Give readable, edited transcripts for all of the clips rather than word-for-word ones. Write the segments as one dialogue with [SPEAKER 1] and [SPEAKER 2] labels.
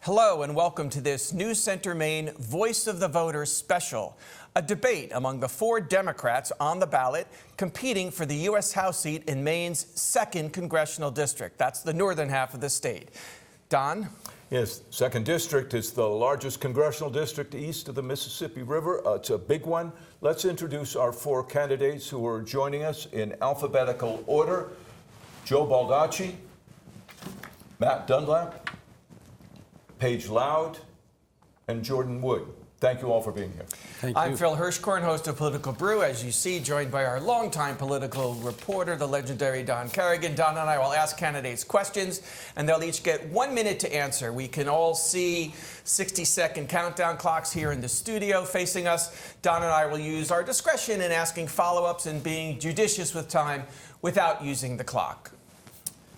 [SPEAKER 1] Hello and welcome to this new CENTER Maine Voice of the Voters special, a debate among the 4 Democrats on the ballot competing for the U.S. House seat in Maine's 2nd Congressional District. That's the northern half of the state. Don?
[SPEAKER 2] Yes, 2nd District is the largest congressional district east of the Mississippi River. It's a big one. Let's introduce our 4 candidates who are joining us in alphabetical order. Joe Baldacci, Matt Dunlap, Paige Loud, and Jordan Wood. Thank you all for being here.
[SPEAKER 1] Thank you. I'm Phil Hirschkorn, host of Political Brew, as you see, joined by our longtime political reporter, the legendary Don Kerrigan. Don and I will ask candidates questions, and they'll each get 1 minute to answer. We can all see 60-second countdown clocks here in the studio facing us. Don and I will use our discretion in asking follow-ups and being judicious with time without using the clock.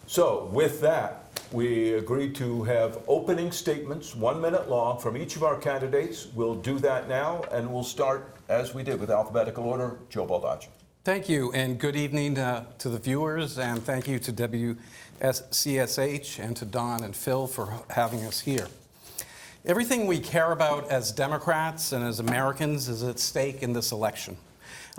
[SPEAKER 2] So, with that, we agreed to have opening statements, 1 minute long, from each of our candidates. We'll do that now, and we'll start, as we did, with alphabetical order. Joe Baldacci.
[SPEAKER 3] Thank you, and good evening to the viewers, and thank you to WCSH and to Don and Phil for having us here. Everything we care about as Democrats and as Americans is at stake in this election.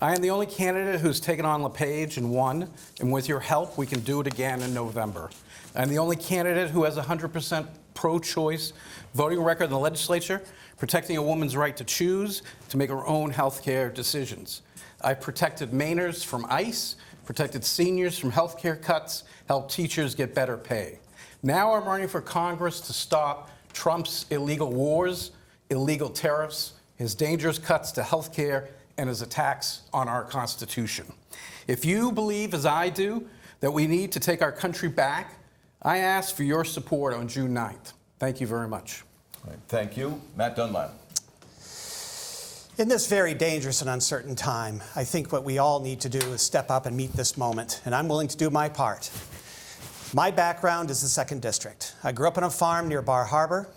[SPEAKER 3] I am the only candidate who's taken on LePage and won, and with your help, we can do it again in November. I'm the only candidate who has a 100% pro-choice voting record in the legislature, protecting a woman's right to choose, to make her own health care decisions. I've protected Mainers from ICE, protected seniors from health care cuts, helped teachers get better pay. Now I'm running for Congress to stop Trump's illegal wars, illegal tariffs, his dangerous cuts to health care, and his attacks on our Constitution. If you believe, as I do, that we need to take our country back, I ask for your support on June 9th. Thank you very much.
[SPEAKER 2] All right, thank you. Matt Dunlap.
[SPEAKER 4] In this very dangerous and uncertain time, I think what we all need to do is step up and meet this moment, and I'm willing to do my part. My background is the 2nd District. I grew up on a farm near Bar Harbor.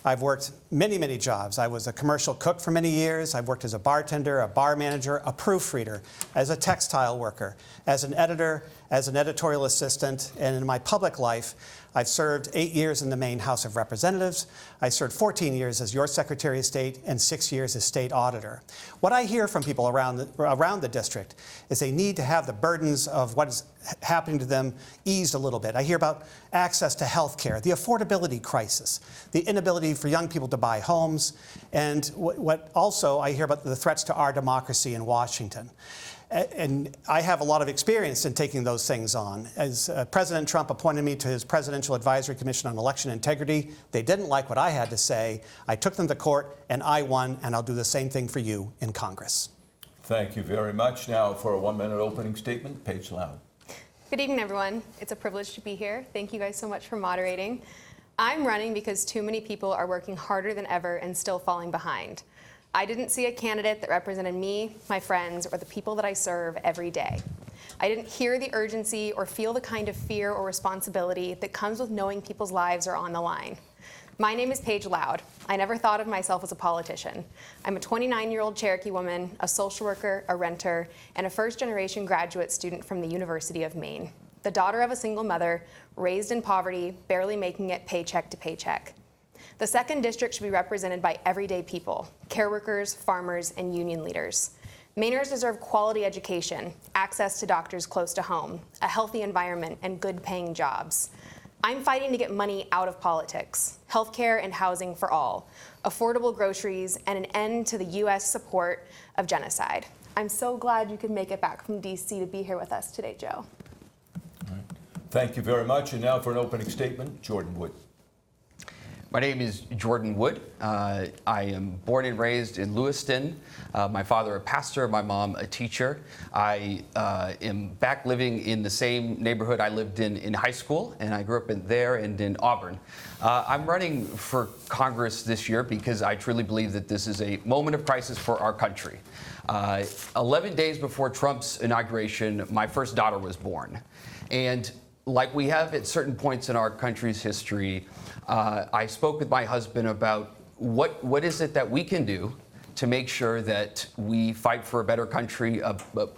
[SPEAKER 4] I've worked many jobs. I was a commercial cook for many years. I've worked as a bartender, a bar manager, a proofreader, as a textile worker, as an editor, as an editorial assistant, and in my public life, I've served 8 years in the Maine House of Representatives. I served 14 years as your Secretary of State and 6 years as State Auditor. What I hear from people around the district is they need to have the burdens of what is happening to them eased a little bit. I hear about access to health care, the affordability crisis, the inability for young people to buy homes, and what also I hear about the threats to our democracy in Washington. And I have a lot of experience in taking those things on. As President Trump appointed me to his Presidential Advisory Commission on Election Integrity, they didn't like what I had to say. I took them to court, and I won, and I'll do the same thing for you in Congress.
[SPEAKER 2] Thank you very much. Now for a 1 minute opening statement, Paige Loud.
[SPEAKER 5] Good evening, everyone. It's a privilege to be here. Thank you guys so much for moderating. I'm running because too many people are working harder than ever and still falling behind. I didn't see a candidate that represented me, my friends, or the people that I serve every day. I didn't hear the urgency or feel the kind of fear or responsibility that comes with knowing people's lives are on the line. My name is Paige Loud. I never thought of myself as a politician. I'm a 29-year-old Cherokee woman, a social worker, a renter, and a first-generation graduate student from the University of Maine. The daughter of a single mother, raised in poverty, barely making it paycheck to paycheck. The 2nd District should be represented by everyday people, care workers, farmers, and union leaders. Mainers deserve quality education, access to doctors close to home, a healthy environment, and good-paying jobs. I'm fighting to get money out of politics, healthcare and housing for all, affordable groceries, and an end to the U.S. support of genocide. I'm so glad you could make it back from D.C. to be here with us today, Joe.
[SPEAKER 2] All right. Thank you very much. And now for an opening statement, Jordan Wood.
[SPEAKER 6] My name is Jordan Wood. I am born and raised in Lewiston. My father a pastor, my mom a teacher. I am back living in the same neighborhood I lived in high school, and I grew up there and in Auburn. I'm running for Congress this year because I truly believe that this is a moment of crisis for our country. 11 days before Trump's inauguration, my first daughter was born. And like we have at certain points in our country's history, I spoke with my husband about what is it that we can do to make sure that we fight for a better country,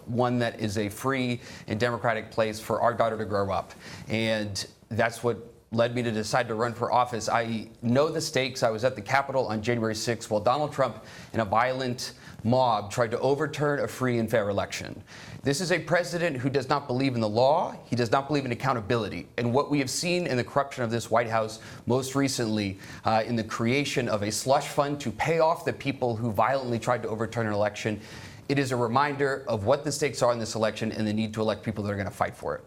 [SPEAKER 6] one that is a free and democratic place for our daughter to grow up. And that's what led me to decide to run for office. I know the stakes. I was at the Capitol on January 6th while Donald Trump and a violent mob tried to overturn a free and fair election. This is a president who does not believe in the law. He does not believe in accountability. And what we have seen in the corruption of this White House, most recently in the creation of a slush fund to pay off the people who violently tried to overturn an election, it is a reminder of what the stakes are in this election and the need to elect people that are going to fight for it.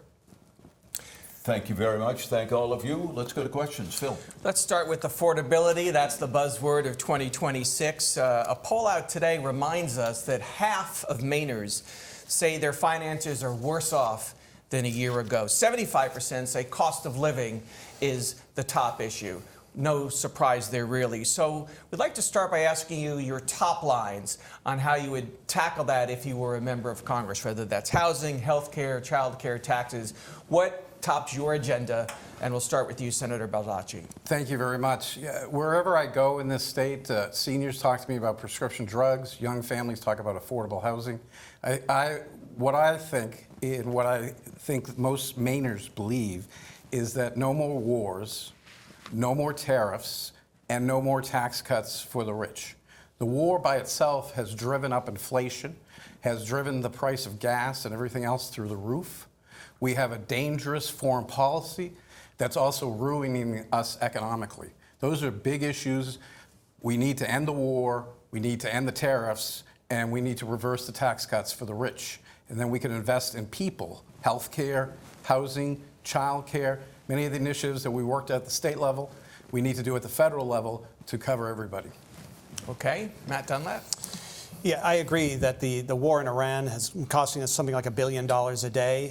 [SPEAKER 2] Thank you very much. Thank all of you. Let's go to questions. Phil.
[SPEAKER 1] Let's start with affordability. That's the buzzword of 2026. A poll out today reminds us that half of Mainers say their finances are worse off than a year ago. 75% say cost of living is the top issue. No surprise there, really. So we'd like to start by asking you your top lines on how you would tackle that if you were a member of Congress, whether that's housing, health care, child care, taxes. What tops your agenda? And we'll start with you, Senator Baldacci.
[SPEAKER 3] Thank you very much. Yeah, wherever I go in this state, seniors talk to me about prescription drugs, young families talk about affordable housing. What I think most Mainers believe is that no more wars, no more tariffs, and no more tax cuts for the rich. The war by itself has driven up inflation, has driven the price of gas and everything else through the roof. We have a dangerous foreign policy that's also ruining us economically. Those are big issues. We need to end the war, we need to end the tariffs, and we need to reverse the tax cuts for the rich. And then we can invest in people, health care, housing, child care, many of the initiatives that we worked at the state level, we need to do at the federal level to cover everybody.
[SPEAKER 1] Okay, Matt Dunlap.
[SPEAKER 4] Yeah, I agree that the war in Iran has been costing us something like $1 billion a day.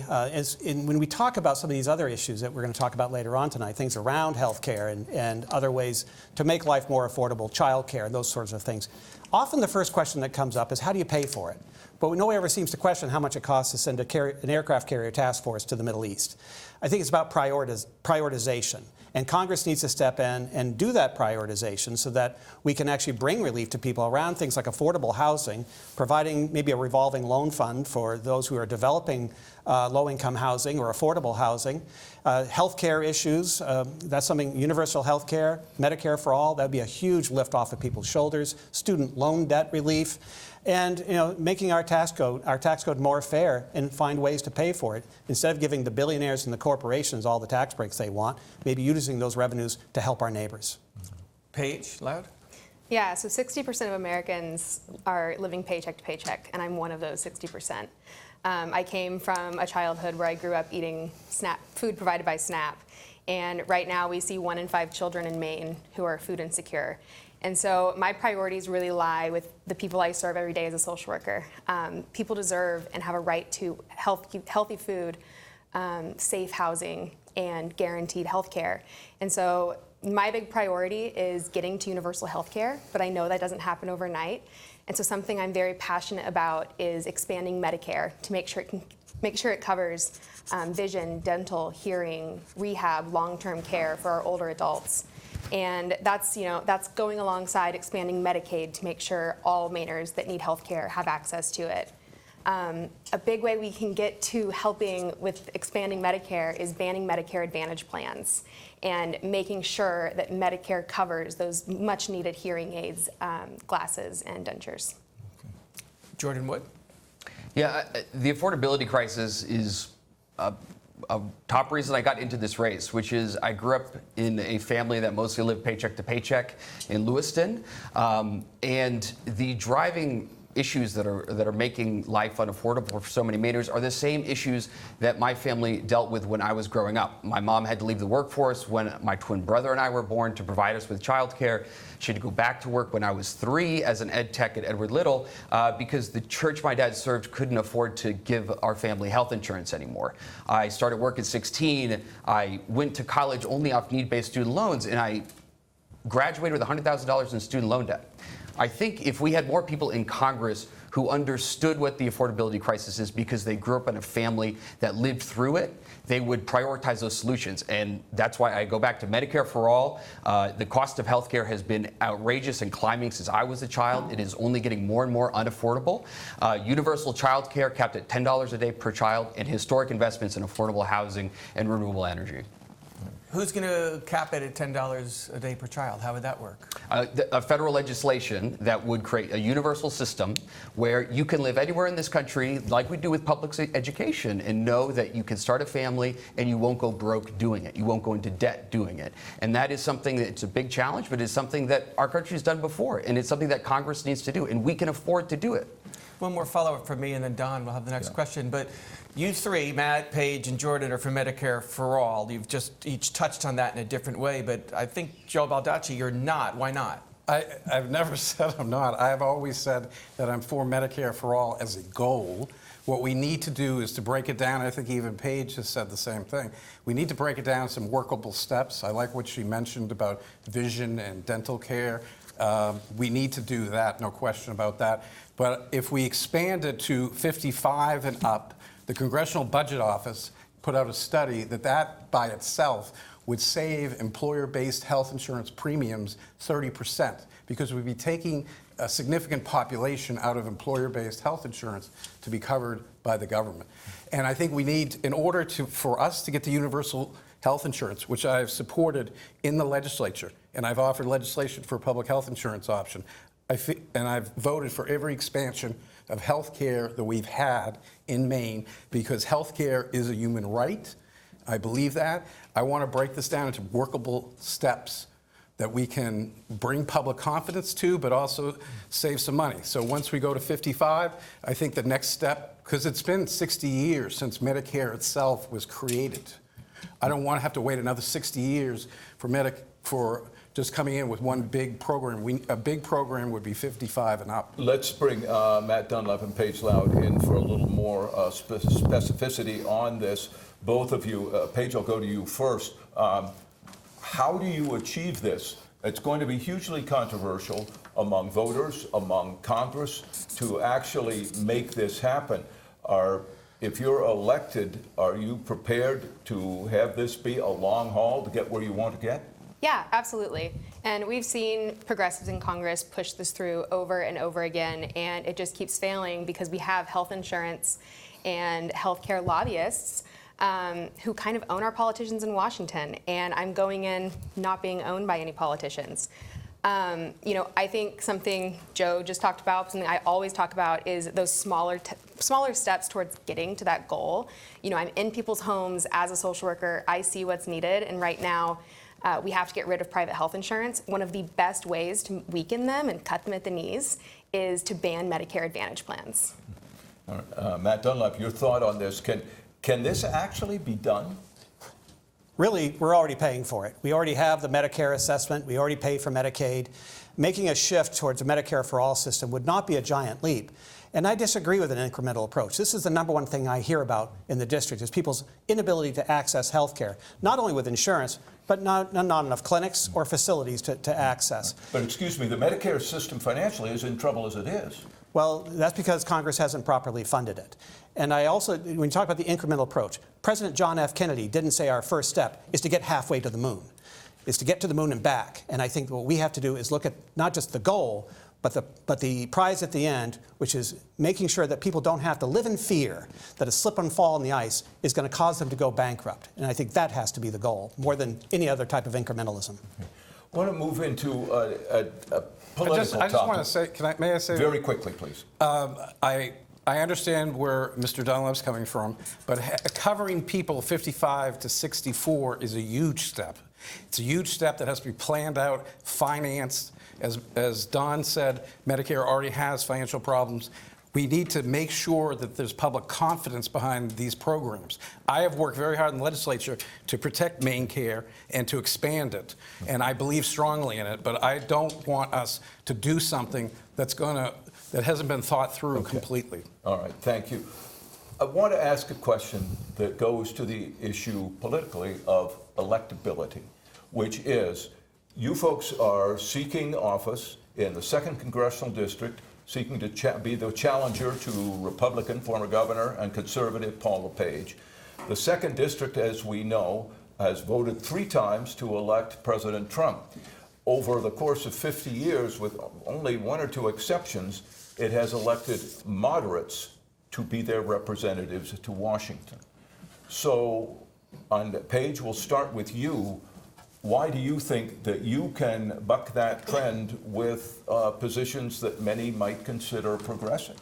[SPEAKER 4] When we talk about some of these other issues that we're going to talk about later on tonight, things around health care and other ways to make life more affordable, child care, and those sorts of things, often the first question that comes up is how do you pay for it? But no one ever seems to question how much it costs to send an aircraft carrier task force to the Middle East. I think it's about prioritization. And Congress needs to step in and do that prioritization so that we can actually bring relief to people around things like affordable housing, providing maybe a revolving loan fund for those who are developing low-income housing or affordable housing. Health care issues, that's something, universal health care, Medicare for all, that would be a huge lift off of people's shoulders. Student loan debt relief. And making our tax code more fair and find ways to pay for it. Instead of giving the billionaires and the corporations all the tax breaks they want, maybe using those revenues to help our neighbors.
[SPEAKER 1] Paige, Loud.
[SPEAKER 5] Yeah, so 60% of Americans are living paycheck to paycheck, and I'm one of those 60%. I came from a childhood where I grew up eating food provided by SNAP, and right now we see 1 in 5 children in Maine who are food insecure. And so my priorities really lie with the people I serve every day as a social worker. People deserve and have a right to healthy food, safe housing, and guaranteed health care. And so my big priority is getting to universal health care, but I know that doesn't happen overnight. And so something I'm very passionate about is expanding Medicare to make sure it covers vision, dental, hearing, rehab, long-term care for our older adults. And that's going alongside expanding Medicaid to make sure all Mainers that need health care have access to it. A big way we can get to helping with expanding Medicare is banning Medicare Advantage plans and making sure that Medicare covers those much-needed hearing aids, glasses, and dentures.
[SPEAKER 1] Okay. Jordan Wood?
[SPEAKER 6] Yeah, the affordability crisis is a top reason I got into this race, which is I grew up in a family that mostly lived paycheck to paycheck in Lewiston, and the driving issues that are making life unaffordable for so many Mainers are the same issues that my family dealt with when I was growing up. My mom had to leave the workforce when my twin brother and I were born to provide us with childcare. She had to go back to work when I was 3 as an ed tech at Edward Little because the church my dad served couldn't afford to give our family health insurance anymore. I started work at 16. I went to college only off need-based student loans, and I graduated with $100,000 in student loan debt. I think if we had more people in Congress who understood what the affordability crisis is because they grew up in a family that lived through it, they would prioritize those solutions. And that's why I go back to Medicare for all. The cost of health care has been outrageous and climbing since I was a child. It is only getting more and more unaffordable. Universal child care capped at $10 a day per child, and historic investments in affordable housing and renewable energy.
[SPEAKER 1] Who's going to cap it at $10 a day per child? How would that work?
[SPEAKER 6] A federal legislation that would create a universal system where you can live anywhere in this country, like we do with public education, and know that you can start a family and you won't go broke doing it. You won't go into debt doing it. And that is something that it's a big challenge, but it's something that our country's done before, and it's something that Congress needs to do, and we can afford to do it.
[SPEAKER 1] One more follow-up from me, and then Don will have the next question. But you three, Matt, Paige, and Jordan, are for Medicare for All. You've just each touched on that in a different way, but I think, Joe Baldacci, you're not. Why not?
[SPEAKER 3] I've never said I'm not. I've always said that I'm for Medicare for All as a goal. What we need to do is to break it down. I think even Paige has said the same thing. We need to break it down some workable steps. I like what she mentioned about vision and dental care. We need to do that, no question about that. But if we expand it to 55 and up, the Congressional Budget Office put out a study that by itself would save employer-based health insurance premiums 30%, because we'd be taking a significant population out of employer-based health insurance to be covered by the government. And I think we need, in order for us to get to universal health insurance, which I've supported in the legislature, and I've offered legislation for a public health insurance option, and I've voted for every expansion of health care that we've had in Maine, because health care is a human right. I believe that. I want to break this down into workable steps that we can bring public confidence to, but also save some money. So once we go to 55, I think the next step, because it's been 60 years since Medicare itself was created. I don't want to have to wait another 60 years for just coming in with one big program. A big program would be 55 and up.
[SPEAKER 2] Let's bring Matt Dunlap and Paige Loud in for a little more specificity on this. Both of you, Paige, I'll go to you first. How do you achieve this? It's going to be hugely controversial among voters, among Congress, to actually make this happen. If you're elected, are you prepared to have this be a long haul to get where you want to get?
[SPEAKER 5] Yeah, absolutely. And we've seen progressives in Congress push this through over and over again, and it just keeps failing because we have health insurance and healthcare lobbyists who kind of own our politicians in Washington. And I'm going in not being owned by any politicians. I think something Joe just talked about, something I always talk about, is those smaller steps towards getting to that goal. I'm in people's homes as a social worker. I see what's needed, and right now, we have to get rid of private health insurance. One of the best ways to weaken them and cut them at the knees is to ban Medicare Advantage plans.
[SPEAKER 2] All right. Matt Dunlap, your thought on this. Can this actually be done?
[SPEAKER 4] Really, we're already paying for it. We already have the Medicare assessment. We already pay for Medicaid. Making a shift towards a Medicare for All system would not be a giant leap. And I disagree with an incremental approach. This is the number one thing I hear about in the district, is people's inability to access health care, not only with insurance, but not enough clinics or facilities to access.
[SPEAKER 2] But excuse me, the Medicare system financially is in trouble as it is.
[SPEAKER 4] Well, that's because Congress hasn't properly funded it. And I also, when you talk about the incremental approach, President John F. Kennedy didn't say our first step is to get halfway to the moon. It's to get to the moon and back. And I think what we have to do is look at not just the goal, but the prize at the end, which is making sure that people don't have to live in fear that a slip and fall on the ice is going to cause them to go bankrupt. And I think that has to be the goal, more than any other type of incrementalism.
[SPEAKER 2] I want to move into a political topic.
[SPEAKER 3] I just want to say, may I say?
[SPEAKER 2] Very quickly, please.
[SPEAKER 3] I understand where Mr. Dunlap's coming from, but covering people 55 to 64 is a huge step. It's a huge step that has to be planned out, financed. As Don said, Medicare already has financial problems. We need to make sure that there's public confidence behind these programs. I have worked very hard in the legislature to protect MaineCare and to expand it, and I believe strongly in it, but I don't want us to do something that hasn't been thought through completely.
[SPEAKER 2] All right, thank you. I want to ask a question that goes to the issue politically of electability, which is, you folks are seeking office in the 2nd Congressional District, seeking to be the challenger to Republican former governor and conservative Paul LePage. The 2nd District, as we know, has voted 3 times to elect President Trump. Over the course of 50 years, with only 1 or 2 exceptions, it has elected moderates to be their representatives to Washington. So And Paige, we'll start with you. Why do you think that you can buck that trend with positions that many might consider progressive?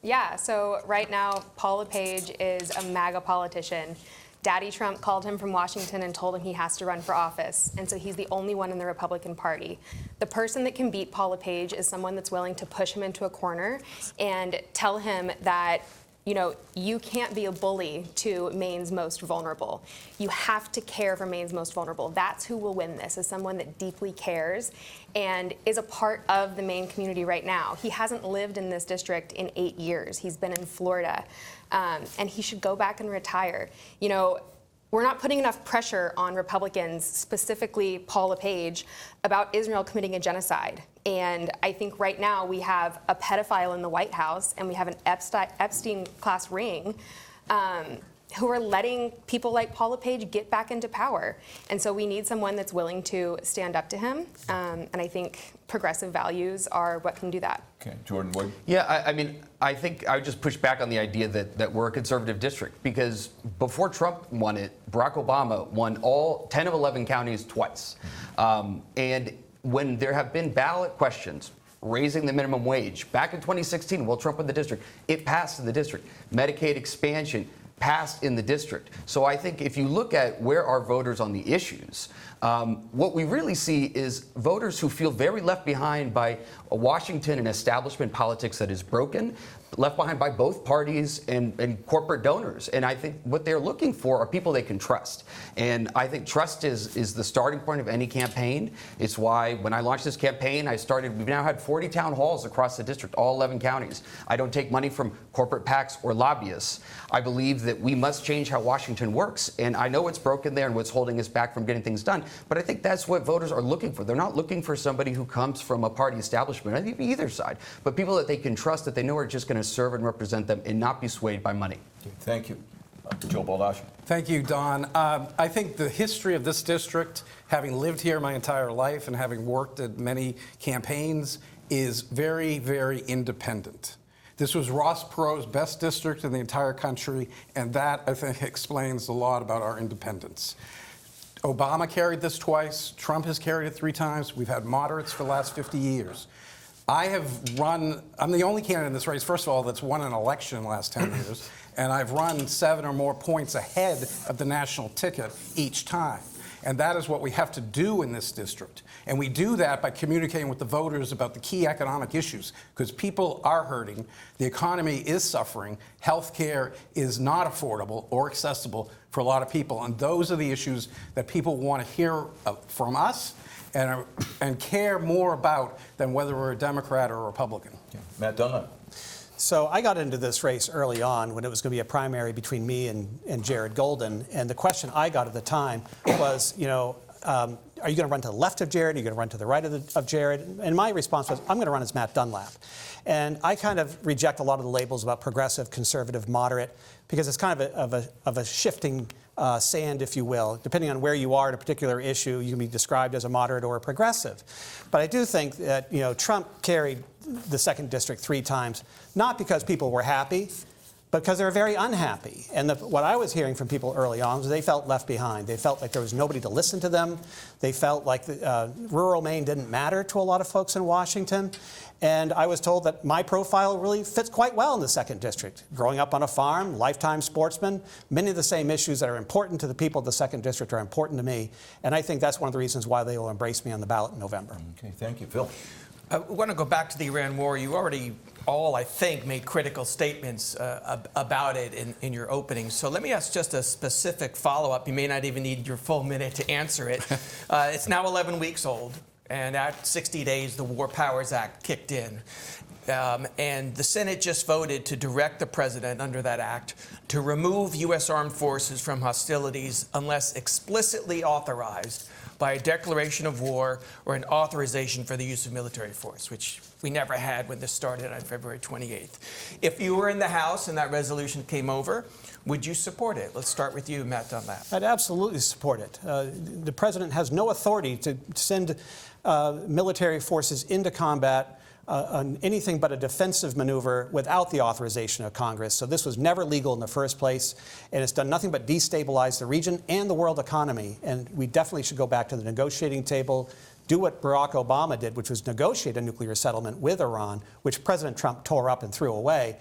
[SPEAKER 5] Yeah, so right now, Paul LePage is a MAGA politician. Daddy Trump called him from Washington and told him he has to run for office, and so he's the only one in the Republican Party. The person that can beat Paul LePage is someone that's willing to push him into a corner and tell him that, you know, you can't be a bully to Maine's most vulnerable. You have to care for Maine's most vulnerable. That's who will win this, is someone that deeply cares and is a part of the Maine community right now. He hasn't lived in this district in 8 years. He's been in Florida, and he should go back and retire. You know, we're not putting enough pressure on Republicans, specifically Paul LePage, about Israel committing a genocide. And I think right now we have a pedophile in the White House and we have an Epstein-class ring who are letting people like Paul LePage get back into power. And so we need someone that's willing to stand up to him. And I think progressive values are what can do that.
[SPEAKER 2] Okay, Jordan Wood.
[SPEAKER 6] Yeah, I mean, I think I would just push back on the idea that we're a conservative district, because before Trump won it, Barack Obama won all 10 of 11 counties twice. And when there have been ballot questions raising the minimum wage, back in 2016, while Trump won the district, it passed in the district. Medicaid expansion passed in the district. So I think if you look at where our voters on the issues, what we really see is voters who feel very left behind by a Washington and establishment politics that is broken, left behind by both parties and corporate donors. And I think what they're looking for are people they can trust. And I think trust is the starting point of any campaign. It's why when I launched this campaign, we've now had 40 town halls across the district, all 11 counties. I don't take money from corporate PACs or lobbyists. I believe that we must change how Washington works. And I know it's broken there and what's holding us back from getting things done. But I think that's what voters are looking for. They're not looking for somebody who comes from a party establishment, I think either side, but people that they can trust, that they know are just going to serve and represent them and not be swayed by money.
[SPEAKER 2] Thank you. Joe Baldacci.
[SPEAKER 3] Thank you, Don. I think the history of this district, having lived here my entire life and having worked at many campaigns, is very, very independent. This was Ross Perot's best district in the entire country, and that, I think, explains a lot about our independence. Obama carried this twice. Trump has carried it 3 times. We've had moderates for the last 50 years. I'm the only candidate in this race, first of all, that's won an election in the last 10 years, and I've run 7 or more points ahead of the national ticket each time. And that is what we have to do in this district. And we do that by communicating with the voters about the key economic issues, because people are hurting, the economy is suffering, health care is not affordable or accessible for a lot of people. And those are the issues that people want to hear from us and care more about than whether we're a Democrat or a Republican.
[SPEAKER 2] Yeah. Matt Dunlap.
[SPEAKER 4] So I got into this race early on when it was going to be a primary between me and Jared Golden. And the question I got at the time was, you know, are you going to run to the left of Jared? Are you going to run to the right of Jared? And my response was, I'm going to run as Matt Dunlap. And I kind of reject a lot of the labels about progressive, conservative, moderate, because it's kind of a shifting sand, if you will. Depending on where you are in a particular issue, you can be described as a moderate or a progressive. But I do think that, you know, Trump carried the 2nd District 3 times, not because people were happy, but because they were very unhappy. And what I was hearing from people early on was they felt left behind. They felt like there was nobody to listen to them. They felt like rural Maine didn't matter to a lot of folks in Washington. And I was told that my profile really fits quite well in the 2nd District. Growing up on a farm, lifetime sportsman, many of the same issues that are important to the people of the 2nd District are important to me. And I think that's one of the reasons why they will embrace me on the ballot in November.
[SPEAKER 2] Okay, thank you. Phil.
[SPEAKER 1] I want to go back to the Iran war. You already all, I think, made critical statements about it in your opening. So let me ask just a specific follow-up. You may not even need your full minute to answer it. It's now 11 weeks old, and at 60 days, the War Powers Act kicked in. And the Senate just voted to direct the president under that act to remove U.S. armed forces from hostilities unless explicitly authorized by a declaration of war or an authorization for the use of military force, which we never had when this started on February 28th. If you were in the House and that resolution came over, would you support it? Let's start with you, Matt Dunlap.
[SPEAKER 4] I'd absolutely support it. The president has no authority to send military forces into combat anything but a defensive maneuver without the authorization of Congress. So this was never legal in the first place, and it's done nothing but destabilize the region and the world economy. And we definitely should go back to the negotiating table, do what Barack Obama did, which was negotiate a nuclear settlement with Iran, which President Trump tore up and threw away,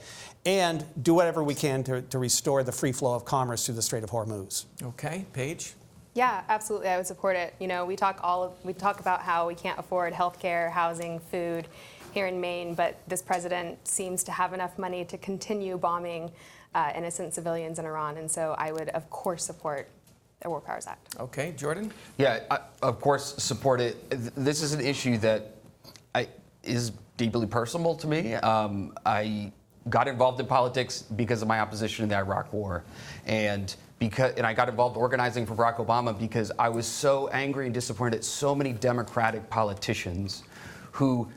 [SPEAKER 4] and do whatever we can to restore the free flow of commerce through the Strait of Hormuz.
[SPEAKER 1] Okay, Paige?
[SPEAKER 5] Yeah, absolutely. I would support it. You know, we talk about how we can't afford healthcare, housing, food here in Maine, but this president seems to have enough money to continue bombing innocent civilians in Iran, and so I would, of course, support the War Powers Act.
[SPEAKER 1] Okay, Jordan?
[SPEAKER 6] Yeah, I, of course, support it. This is an issue that is deeply personal to me. I got involved in politics because of my opposition in the Iraq War, and I got involved organizing for Barack Obama because I was so angry and disappointed at so many Democratic politicians who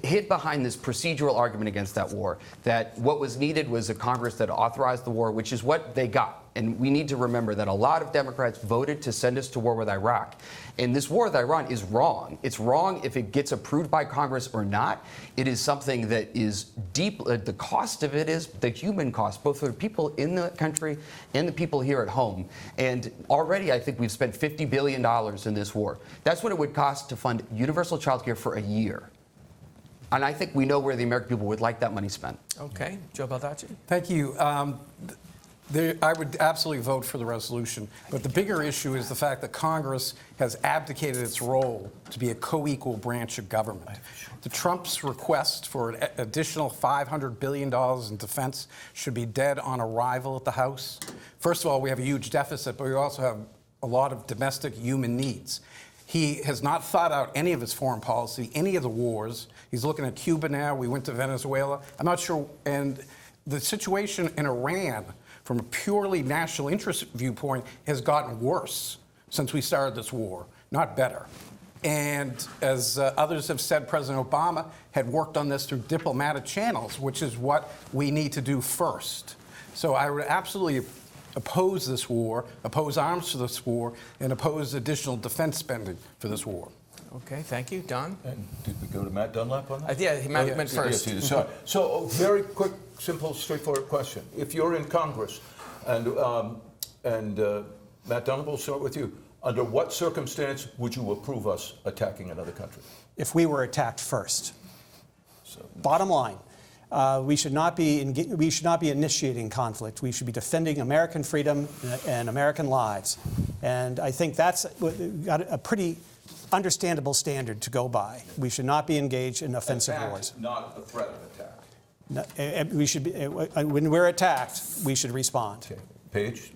[SPEAKER 6] hid behind this procedural argument against that war, that what was needed was a Congress that authorized the war, which is what they got. And we need to remember that a lot of Democrats voted to send us to war with Iraq. And this war with Iran is wrong. It's wrong if it gets approved by Congress or not. It is something that is deep. The cost of it is the human cost, both for the people in the country and the people here at home. And already I think we've spent $50 billion in this war. That's what it would cost to fund universal child care for a year. And I think we know where the American people would like that money spent.
[SPEAKER 1] Okay, Joe Baldacci?
[SPEAKER 3] Thank you. I would absolutely vote for the resolution, but the bigger issue is the fact that Congress has abdicated its role to be a co-equal branch of government. The Trump's request for an additional $500 billion in defense should be dead on arrival at the House. First of all, we have a huge deficit, but we also have a lot of domestic human needs. He has not thought out any of his foreign policy, any of the wars. He's looking at Cuba now. We went to Venezuela. I'm not sure. And the situation in Iran, from a purely national interest viewpoint, has gotten worse since we started this war, not better. And as others have said, President Obama had worked on this through diplomatic channels, which is what we need to do first. So I would absolutely oppose this war, oppose arms to this war, and oppose additional defense spending for this war.
[SPEAKER 1] Okay, thank you. Don?
[SPEAKER 2] And did we go to Matt Dunlap on that?
[SPEAKER 1] Yeah, Matt went first.
[SPEAKER 2] Yes, sorry. So, a very quick, simple, straightforward question. If you're in Congress, and Matt Dunlap, we'll start with you. Under what circumstance would you approve us attacking another country?
[SPEAKER 4] If we were attacked first. Bottom line, we should not be initiating conflict. We should be defending American freedom and American lives. And I think that's got a pretty understandable standard to go by. We should not be engaged in offensive wars.
[SPEAKER 2] Not a threat of attack.
[SPEAKER 4] No, we should be, when we're attacked, we should respond.
[SPEAKER 2] Okay. Paige?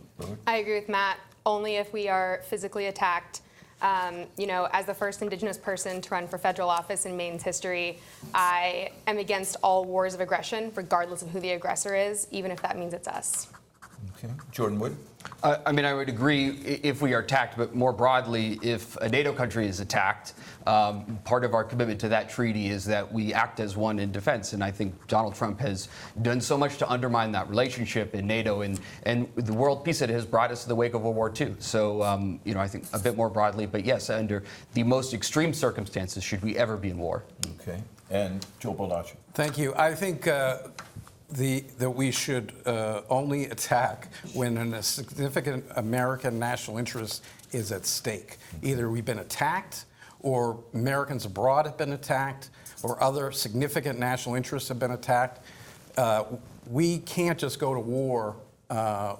[SPEAKER 5] I agree with Matt. Only if we are physically attacked. You know, as the first Indigenous person to run for federal office in Maine's history, I am against all wars of aggression, regardless of who the aggressor is, even if that means it's us.
[SPEAKER 2] Okay. Jordan Wood?
[SPEAKER 6] I mean, I would agree if we are attacked, but more broadly, if a NATO country is attacked, part of our commitment to that treaty is that we act as one in defense. And I think Donald Trump has done so much to undermine that relationship in NATO and the world peace that has brought us to the wake of World War II. So, you know, I think a bit more broadly, but yes, under the most extreme circumstances, should we ever be in war.
[SPEAKER 2] Okay. And Joe Baldacci?
[SPEAKER 3] Thank you. I think that we should only attack when a significant American national interest is at stake. Either we've been attacked, or Americans abroad have been attacked, or other significant national interests have been attacked. We can't just go to war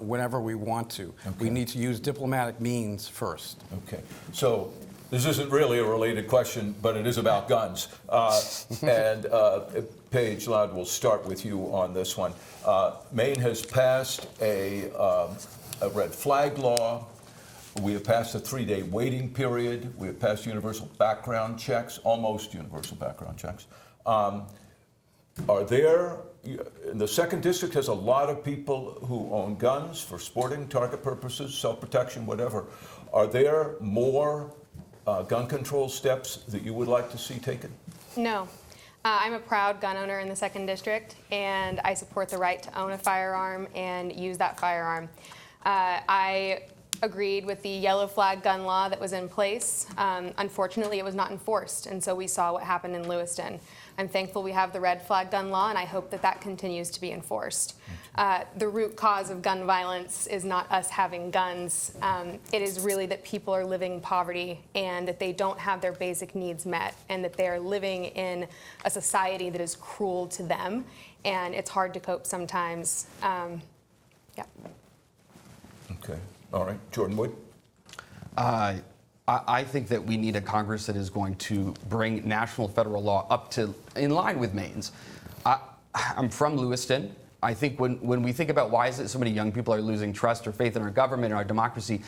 [SPEAKER 3] whenever we want to. Okay. We need to use diplomatic means first.
[SPEAKER 2] Okay. So this isn't really a related question, but it is about guns. Paige Loud, we'll start with you on this one. Maine has passed a red flag law. We have passed a 3-day waiting period. We have passed universal background checks, almost universal background checks. Are there, the 2nd District has a lot of people who own guns for sporting, target purposes, self-protection, whatever. Are there more gun control steps that you would like to see taken?
[SPEAKER 5] No. I'm a proud gun owner in the 2nd District, and I support the right to own a firearm and use that firearm. I agreed with the yellow flag gun law that was in place. Unfortunately, it was not enforced, and so we saw what happened in Lewiston. I'm thankful we have the red flag gun law, and I hope that that continues to be enforced. The root cause of gun violence is not us having guns. It is really that people are living in poverty and that they don't have their basic needs met, and that they are living in a society that is cruel to them, and it's hard to cope sometimes. Yeah.
[SPEAKER 2] Okay. All right. Jordan Wood?
[SPEAKER 6] I think that we need a Congress that is going to bring national federal law up to in line with Maine's. I'm from Lewiston. I think when we think about why is it so many young people are losing trust or faith in our government and our democracy,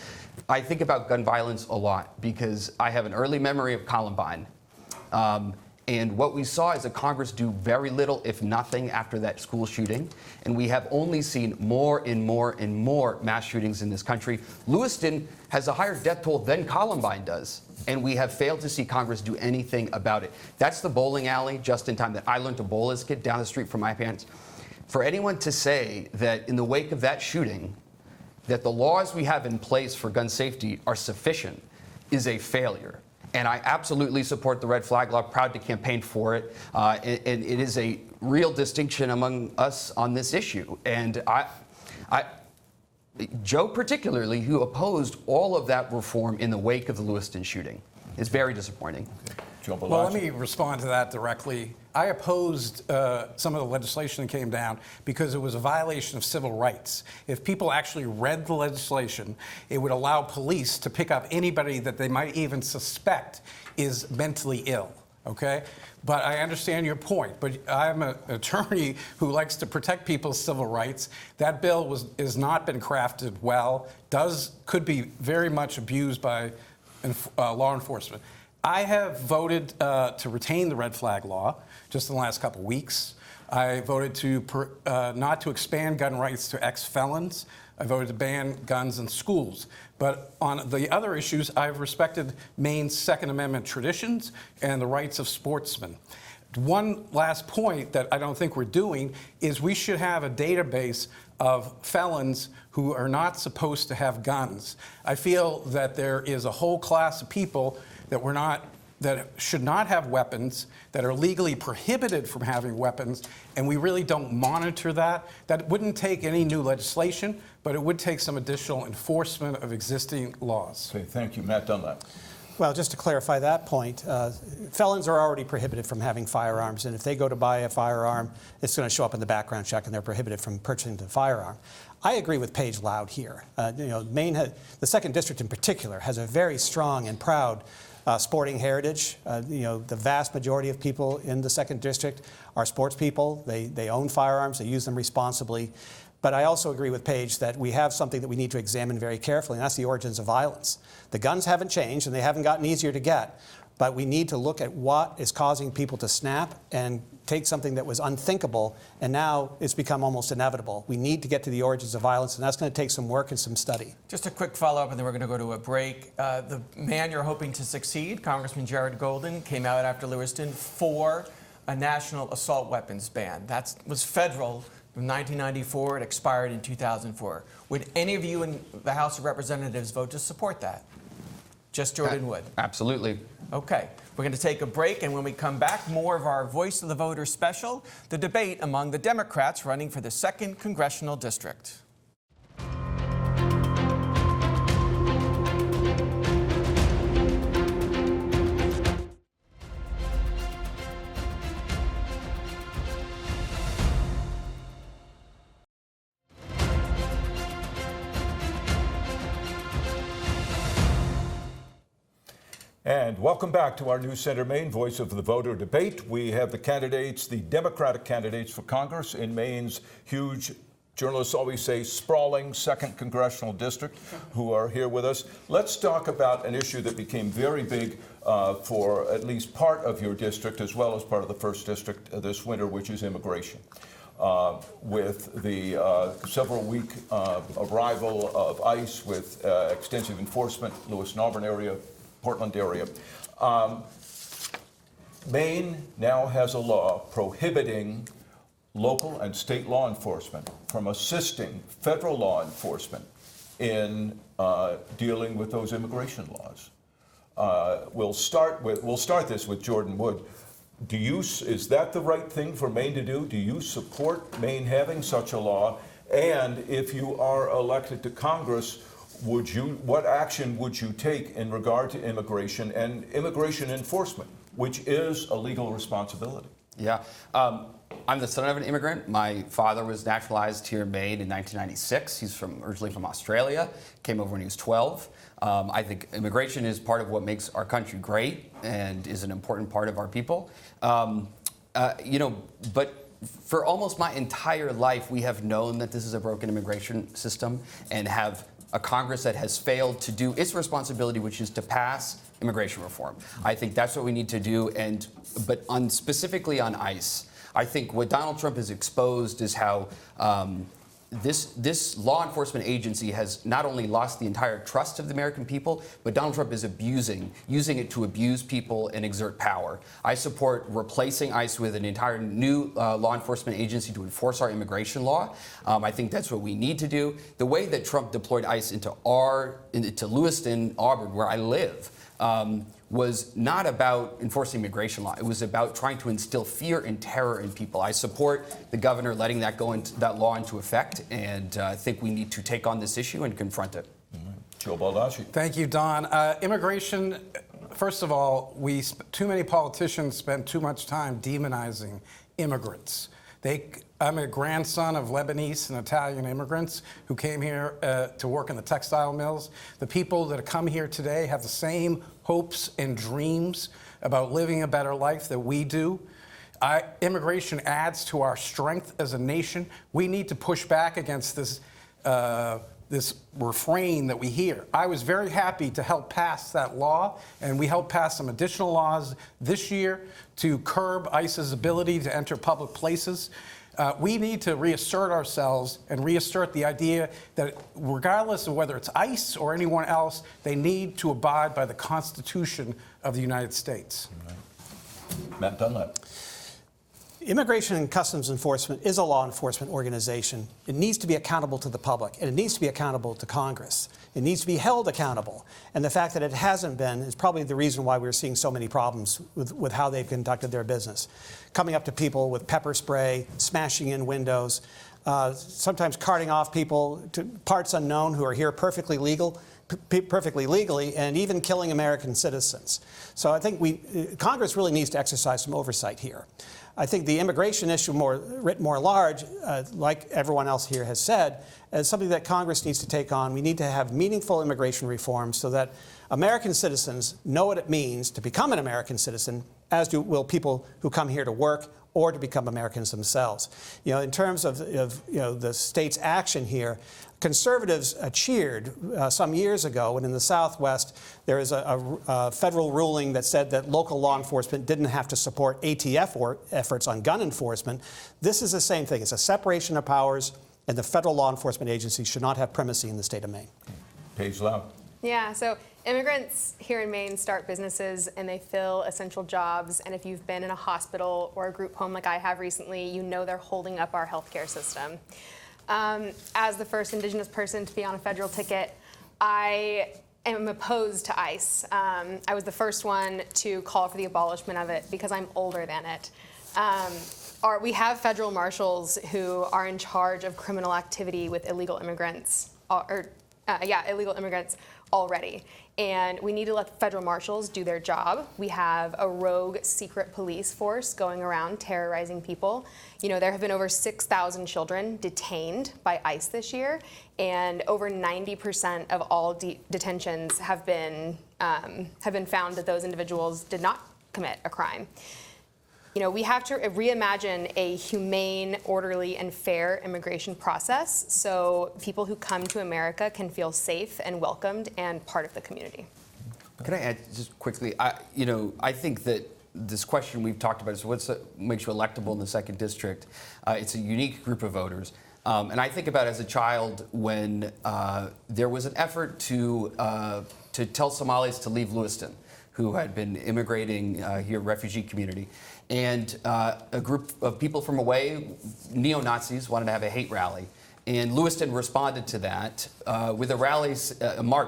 [SPEAKER 6] I think about gun violence a lot because I have an early memory of Columbine. And what we saw is that Congress do very little, if nothing, after that school shooting. And we have only seen more and more and more mass shootings in this country. Lewiston has a higher death toll than Columbine does. And we have failed to see Congress do anything about it. That's the bowling alley, just in time, that I learned to bowl as a kid down the street from my parents. For anyone to say that in the wake of that shooting, that the laws we have in place for gun safety are sufficient is a failure. And I absolutely support the red flag law, proud to campaign for it. And it is a real distinction among us on this issue. And Joe particularly, who opposed all of that reform in the wake of the Lewiston shooting, is very disappointing.
[SPEAKER 2] Okay.
[SPEAKER 3] Well, let me respond to that directly. I opposed some of the legislation that came down because it was a violation of civil rights. If people actually read the legislation, it would allow police to pick up anybody that they might even suspect is mentally ill, okay? But I understand your point, but I'm an attorney who likes to protect people's civil rights. That bill has not been crafted well, could be very much abused by law enforcement. I have voted to retain the red flag law just in the last couple of weeks. I voted not to expand gun rights to ex-felons. I voted to ban guns in schools. But on the other issues, I've respected Maine's Second Amendment traditions and the rights of sportsmen. One last point that I don't think we're doing is we should have a database of felons who are not supposed to have guns. I feel that there is a whole class of people that should not have weapons, that are legally prohibited from having weapons, and we really don't monitor that. That wouldn't take any new legislation, but it would take some additional enforcement of existing laws.
[SPEAKER 2] Okay, thank you. Matt Dunlap.
[SPEAKER 4] Well, just to clarify that point, felons are already prohibited from having firearms, and if they go to buy a firearm, it's going to show up in the background check, and they're prohibited from purchasing the firearm. I agree with Paige Loud here. Maine, the Second District in particular, has a very strong and proud sporting heritage. The vast majority of people in the Second District are sports people. They own firearms. They use them responsibly. But I also agree with Paige that we have something that we need to examine very carefully, and that's the origins of violence. The guns haven't changed, and they haven't gotten easier to get. But we need to look at what is causing people to snap and take something that was unthinkable, and now it's become almost inevitable. We need to get to the origins of violence, and that's going to take some work and some study.
[SPEAKER 1] Just a quick follow-up, and then we're going to go to a break. The man you're hoping to succeed, Congressman Jared Golden, came out after Lewiston for a national assault weapons ban. That was federal from 1994. It expired in 2004. Would any of you in the House of Representatives vote to support that? Just Jordan Wood.
[SPEAKER 6] Absolutely.
[SPEAKER 1] Okay. We're going to take a break, and when we come back, more of our Voice of the Voter special, the debate among the Democrats running for the 2nd Congressional District.
[SPEAKER 2] And welcome back to our new CENTER Maine Voice of the Voter debate. We have the candidates, the Democratic candidates for Congress in Maine's huge, journalists always say, sprawling 2nd Congressional District, who are here with us. Let's talk about an issue that became very big for at least part of your district, as well as part of the 1st District this winter, which is immigration. With the several-week arrival of ICE with extensive enforcement, Lewis-Auburn area, Portland area. Maine now has a law prohibiting local and state law enforcement from assisting federal law enforcement in dealing with those immigration laws. We'll start this with Jordan Wood. Is that the right thing for Maine to do? Do you support Maine having such a law? And if you are elected to Congress, what action would you take in regard to immigration and immigration enforcement, which is a legal responsibility?
[SPEAKER 6] Yeah. I'm the son of an immigrant. My father was naturalized here in Maine in 1996. He's originally from Australia, came over when he was 12. I think immigration is part of what makes our country great and is an important part of our people. But for almost my entire life, we have known that this is a broken immigration system and have a Congress that has failed to do its responsibility, which is to pass immigration reform. I think that's what we need to do. But specifically on ICE, I think what Donald Trump has exposed is how this law enforcement agency has not only lost the entire trust of the American people, but Donald Trump is using it to abuse people and exert power. I support replacing ICE with an entire new law enforcement agency to enforce our immigration law. I think that's what we need to do. The way that Trump deployed ICE into Lewiston, Auburn, where I live, was not about enforcing immigration law. It was about trying to instill fear and terror in people. I support the governor letting that law into effect, and I think we need to take on this issue and confront it.
[SPEAKER 2] Joe Baldacci.
[SPEAKER 3] Thank you, Don. Immigration, first of all, too many politicians spend too much time demonizing immigrants. I'm a grandson of Lebanese and Italian immigrants who came here to work in the textile mills. The people that come here today have the same hopes and dreams about living a better life that we do. Immigration adds to our strength as a nation. We need to push back against this refrain that we hear. I was very happy to help pass that law, and we helped pass some additional laws this year to curb ICE's ability to enter public places. We need to reassert ourselves and reassert the idea that regardless of whether it's ICE or anyone else, they need to abide by the Constitution of the United States.
[SPEAKER 2] Matt Dunlap.
[SPEAKER 4] Immigration and Customs Enforcement is a law enforcement organization. It needs to be accountable to the public, and it needs to be accountable to Congress. It needs to be held accountable. And the fact that it hasn't been is probably the reason why we're seeing so many problems with how they've conducted their business. Coming up to people with pepper spray, smashing in windows, sometimes carting off people to parts unknown who are here perfectly legally, and even killing American citizens. So I think Congress really needs to exercise some oversight here. I think the immigration issue, writ more large, like everyone else here has said, is something that Congress needs to take on. We need to have meaningful immigration reform so that American citizens know what it means to become an American citizen, as will people who come here to work or to become Americans themselves. In terms of the state's action here, conservatives cheered some years ago when in the Southwest there is a federal ruling that said that local law enforcement didn't have to support ATF efforts on gun enforcement. This is the same thing. It's a separation of powers, and the federal law enforcement agency should not have primacy in the state of Maine.
[SPEAKER 2] Paige Lau.
[SPEAKER 5] Yeah, so immigrants here in Maine start businesses and they fill essential jobs. And if you've been in a hospital or a group home like I have recently, you know they're holding up our healthcare system. As the first Indigenous person to be on a federal ticket, I am opposed to ICE. I was the first one to call for the abolishment of it because I'm older than it. We have federal marshals who are in charge of criminal activity with illegal immigrants, illegal immigrants already. And we need to let the federal marshals do their job. We have a rogue secret police force going around terrorizing people. There have been over 6,000 children detained by ICE this year, and over 90% of all detentions have been found that those individuals did not commit a crime. We have to reimagine a humane, orderly, and fair immigration process so people who come to America can feel safe and welcomed and part of the community.
[SPEAKER 6] Can I add just quickly? I think that this question we've talked about is what makes you electable in the 2nd District. It's a unique group of voters. And I think about as a child when there was an effort to tell Somalis to leave Lewiston, who had been immigrating here, refugee community. And a group of people from away, neo-Nazis, wanted to have a hate rally. And Lewiston responded to that with a rally,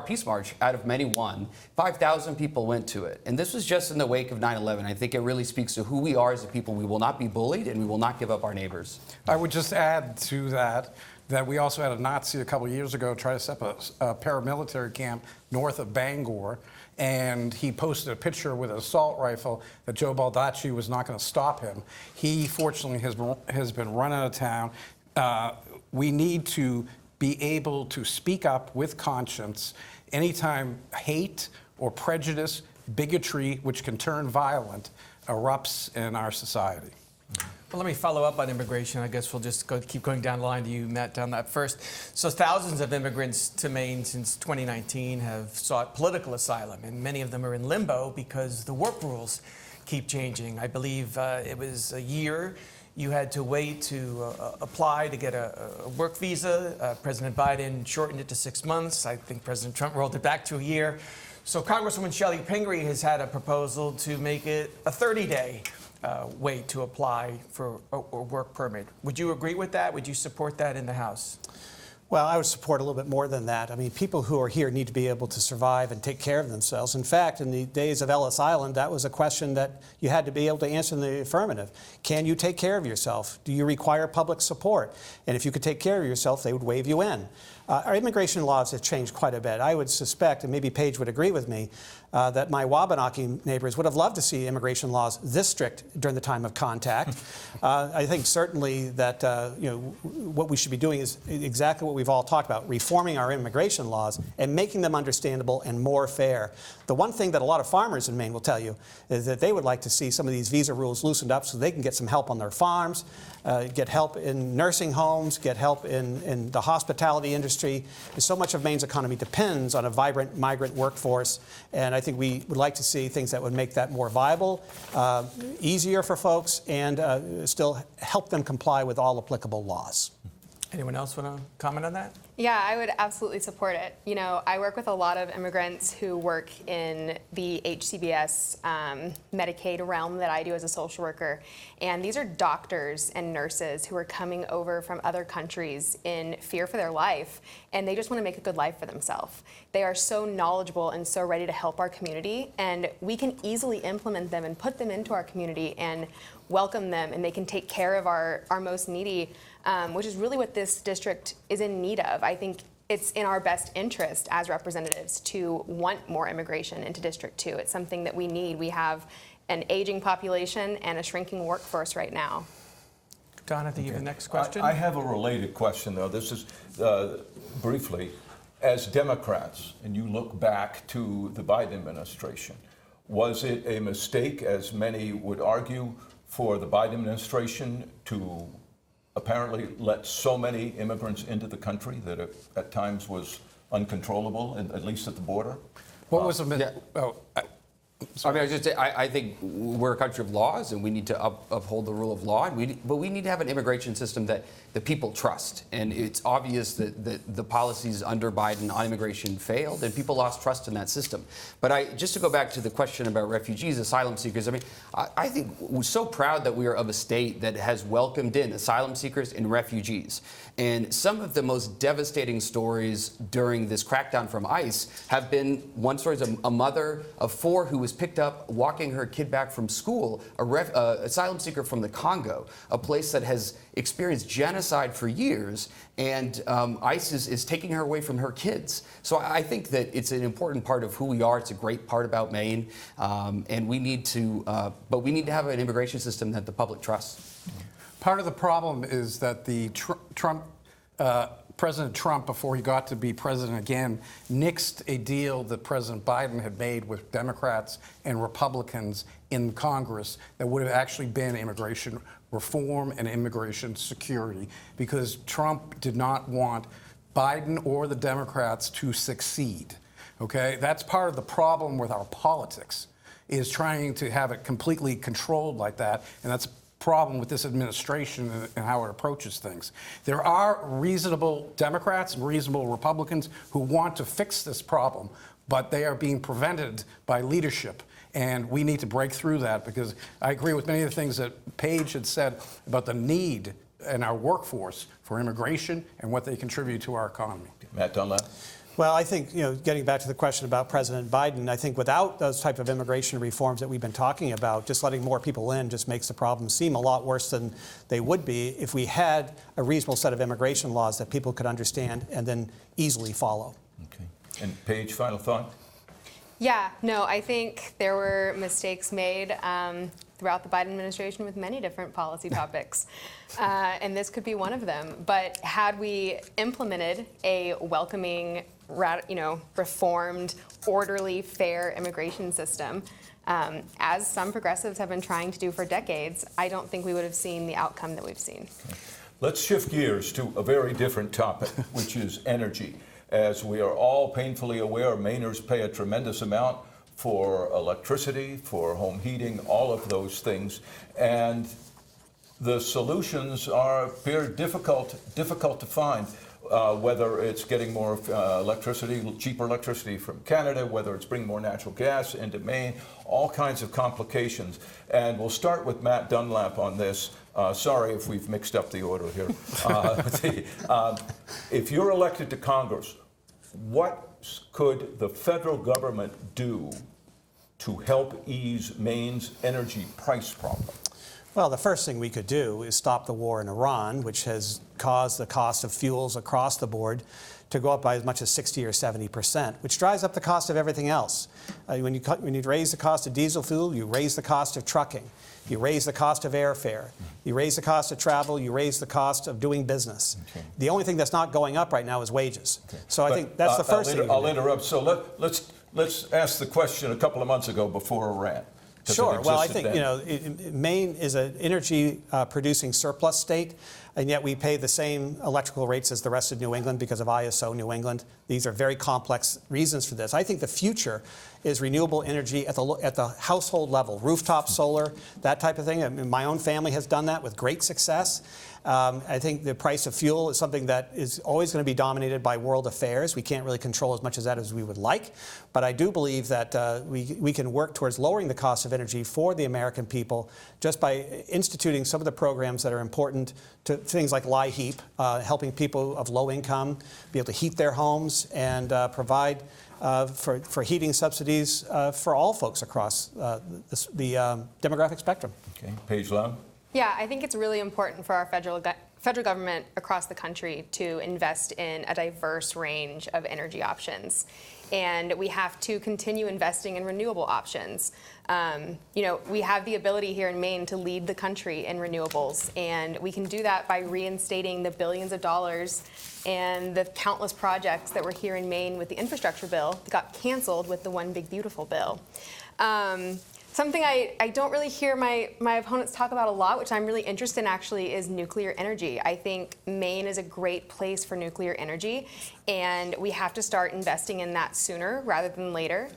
[SPEAKER 6] peace march out of many one. 5,000 people went to it. And this was just in the wake of 9/11. I think it really speaks to who we are as a people. We will not be bullied, and we will not give up our neighbors.
[SPEAKER 3] I would just add to that we also had a Nazi a couple of years ago try to set up a paramilitary camp north of Bangor, and he posted a picture with an assault rifle that Joe Baldacci was not going to stop him. He fortunately has been run out of town. We need to be able to speak up with conscience anytime hate or prejudice, bigotry, which can turn violent, erupts in our society.
[SPEAKER 1] Well, let me follow up on immigration. I guess we'll just keep going down the line to you, Matt, down that first. So thousands of immigrants to Maine since 2019 have sought political asylum, and many of them are in limbo because the work rules keep changing. I believe it was a year you had to wait to apply to get a work visa. President Biden shortened it to 6 months. I think President Trump rolled it back to a year. So Congresswoman Shelley Pingree has had a proposal to make it a 30-day wait to apply for a work permit. Would you agree with that? Would you support that in the House?
[SPEAKER 4] Well, I would support a little bit more than that. I mean, people who are here need to be able to survive and take care of themselves. In fact, in the days of Ellis Island, that was a question that you had to be able to answer in the affirmative. Can you take care of yourself? Do you require public support? And if you could take care of yourself, they would waive you in. Our immigration laws have changed quite a bit. I would suspect, and maybe Paige would agree with me, that my Wabanaki neighbors would have loved to see immigration laws this strict during the time of contact. I think certainly that what we should be doing is exactly what we've all talked about, reforming our immigration laws and making them understandable and more fair. The one thing that a lot of farmers in Maine will tell you is that they would like to see some of these visa rules loosened up so they can get some help on their farms, get help in nursing homes, get help in the hospitality industry. And so much of Maine's economy depends on a vibrant migrant workforce, and I think we would like to see things that would make that more viable, easier for folks, and still help them comply with all applicable laws.
[SPEAKER 1] Anyone else want to comment on that?
[SPEAKER 5] Yeah, I would absolutely support it. You know, I work with a lot of immigrants who work in the HCBS Medicaid realm that I do as a social worker. And these are doctors and nurses who are coming over from other countries in fear for their life, and they just want to make a good life for themselves. They are so knowledgeable and so ready to help our community, and we can easily implement them and put them into our community and welcome them, and they can take care of our most needy, which is really what this district is in need of. I think it's in our best interest as representatives to want more immigration into District 2. It's something that we need. We have an aging population and a shrinking workforce right now.
[SPEAKER 1] Don, I think you have the next question.
[SPEAKER 2] I have a related question, though. This is briefly, as Democrats, and you look back to the Biden administration, was it a mistake, as many would argue, for the Biden administration to apparently let so many immigrants into the country that it at times was uncontrollable, at least at the border?
[SPEAKER 3] What was the
[SPEAKER 6] I think we're a country of laws, and we need to uphold the rule of law. But we need to have an immigration system that the people trust. And it's obvious that the policies under Biden on immigration failed, and people lost trust in that system. But just to go back to the question about refugees, asylum seekers, I mean, I think we're so proud that we are of a state that has welcomed in asylum seekers and refugees. And some of the most devastating stories during this crackdown from ICE have been, one story is a mother of 4 who was picked up walking her kid back from school, asylum seeker from the Congo, a place that has experienced genocide for years, and ICE is taking her away from her kids. So I think that it's an important part of who we are. It's a great part about Maine, and we need to, but we need to have an immigration system that the public trusts.
[SPEAKER 3] Part of the problem is that President Trump, before he got to be president again, nixed a deal that President Biden had made with Democrats and Republicans in Congress that would have actually been immigration reform and immigration security, because Trump did not want Biden or the Democrats to succeed. Okay? That's part of the problem with our politics, is trying to have it completely controlled like that, and that's problem with this administration and how it approaches things. There are reasonable Democrats and reasonable Republicans who want to fix this problem, but they are being prevented by leadership. And we need to break through that, because I agree with many of the things that Paige had said about the need and our workforce for immigration and what they contribute to our economy.
[SPEAKER 2] Matt Dunlap?
[SPEAKER 4] Well, I think, getting back to the question about President Biden, I think without those type of immigration reforms that we've been talking about, just letting more people in just makes the problem seem a lot worse than they would be if we had a reasonable set of immigration laws that people could understand and then easily follow.
[SPEAKER 2] Okay. And Paige, final thought?
[SPEAKER 5] Yeah, no, I think there were mistakes made throughout the Biden administration with many different policy topics, and this could be one of them. But had we implemented a welcoming, reformed, orderly, fair immigration system, as some progressives have been trying to do for decades, I don't think we would have seen the outcome that we've seen.
[SPEAKER 2] Let's shift gears to a very different topic, which is energy. As we are all painfully aware, Mainers pay a tremendous amount for electricity, for home heating, all of those things. And the solutions appear difficult to find, whether it's getting more electricity, cheaper electricity from Canada, whether it's bringing more natural gas into Maine, all kinds of complications. And we'll start with Matt Dunlap on this. Sorry if we've mixed up the order here. If you're elected to Congress, what could the federal government do to help ease Maine's energy price problem?
[SPEAKER 4] Well, the first thing we could do is stop the war in Iran, which has caused the cost of fuels across the board to go up by as much as 60 or 70%, which drives up the cost of everything else. When you raise the cost of diesel fuel, you raise the cost of trucking. You raise the cost of airfare. You raise the cost of travel. You raise the cost of doing business. Okay. The only thing that's not going up right now is wages. Okay. So I think that's the first thing.
[SPEAKER 2] I'll interrupt. So let's ask the question a couple of months ago before Iran.
[SPEAKER 4] Sure. Well, I think Maine is an energy producing surplus state, and yet we pay the same electrical rates as the rest of New England because of ISO New England. These are very complex reasons for this. I think the future is renewable energy at the household level, rooftop solar, that type of thing. I mean, my own family has done that with great success. I think the price of fuel is something that is always going to be dominated by world affairs. We can't really control as much of that as we would like, but I do believe that we can work towards lowering the cost of energy for the American people just by instituting some of the programs that are important to things like LIHEAP, helping people of low income be able to heat their homes and provide for heating subsidies for all folks across the demographic spectrum.
[SPEAKER 2] Okay, Paige Lown.
[SPEAKER 5] Yeah, I think it's really important for our federal government across the country to invest in a diverse range of energy options. And we have to continue investing in renewable options. We have the ability here in Maine to lead the country in renewables, and we can do that by reinstating the billions of dollars and the countless projects that were here in Maine with the infrastructure bill that got canceled with the One Big Beautiful bill. Something I don't really hear my opponents talk about a lot, which I'm really interested in actually, is nuclear energy. I think Maine is a great place for nuclear energy, and we have to start investing in that sooner rather than later.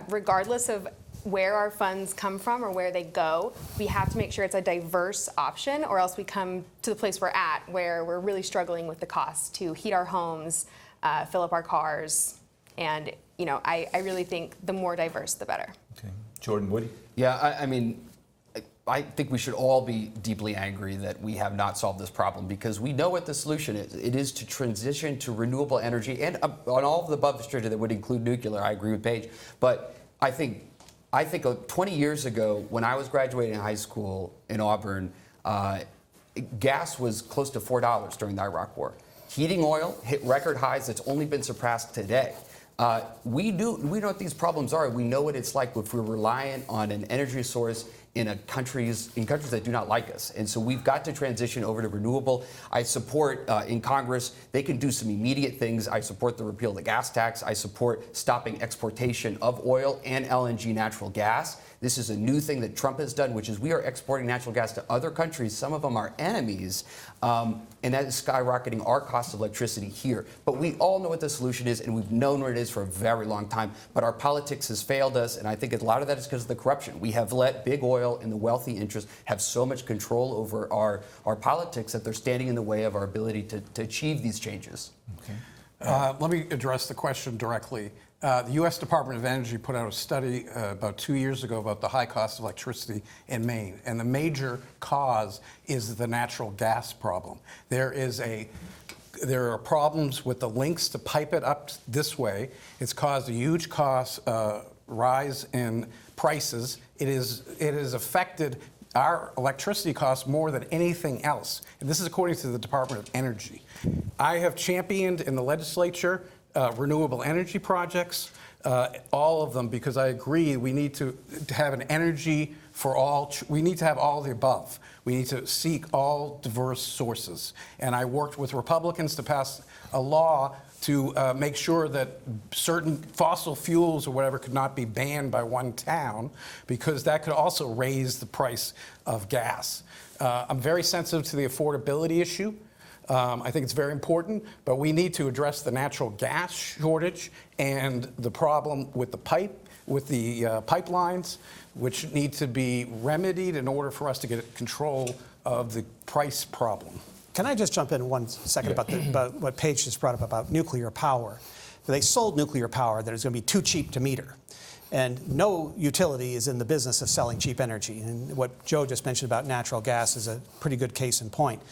[SPEAKER 5] Regardless of where our funds come from or where they go, we have to make sure it's a diverse option, or else we come to the place we're at where we're really struggling with the cost to heat our homes, fill up our cars, and I really think the more diverse, the better.
[SPEAKER 2] Okay. Jordan Woody?
[SPEAKER 6] Yeah, I think we should all be deeply angry that we have not solved this problem, because we know what the solution is. It is to transition to renewable energy, and on all of the above that would include nuclear. I agree with Paige. But I think 20 years ago, when I was graduating high school in Auburn, gas was close to $4 during the Iraq War. Heating oil hit record highs that's only been surpassed today. We know what these problems are. We know what it's like if we're reliant on an energy source in countries that do not like us. And so we've got to transition over to renewable. I support in Congress, they can do some immediate things. I support the repeal of the gas tax. I support stopping exportation of oil and LNG natural gas. This is a new thing that Trump has done, which is we are exporting natural gas to other countries. Some of them are enemies, and that is skyrocketing our cost of electricity here. But we all know what the solution is, and we've known what it is for a very long time. But our politics has failed us, and I think a lot of that is because of the corruption. We have let big oil and the wealthy interests have so much control over our politics that they're standing in the way of our ability to achieve these changes.
[SPEAKER 2] Okay.
[SPEAKER 3] Let me address the question directly. The U.S. Department of Energy put out a study about 2 years ago about the high cost of electricity in Maine, and the major cause is the natural gas problem. There are problems with the links to pipe it up this way. It's caused a huge cost rise in prices. It has affected our electricity costs more than anything else. And this is according to the Department of Energy. I have championed in the legislature renewable energy projects, all of them, because I agree we need to have an energy for all. We need to have all the above. We need to seek all diverse sources. And I worked with Republicans to pass a law to make sure that certain fossil fuels or whatever could not be banned by one town, because that could also raise the price of gas. I'm very sensitive to the affordability issue. I think it's very important, but we need to address the natural gas shortage and the problem with the pipelines, which need to be remedied in order for us to get control of the price problem.
[SPEAKER 4] Can I just jump in 1 second about what Paige just brought up about nuclear power? They sold nuclear power that it was going to be too cheap to meter. And no utility is in the business of selling cheap energy. And what Joe just mentioned about natural gas is a pretty good case in point.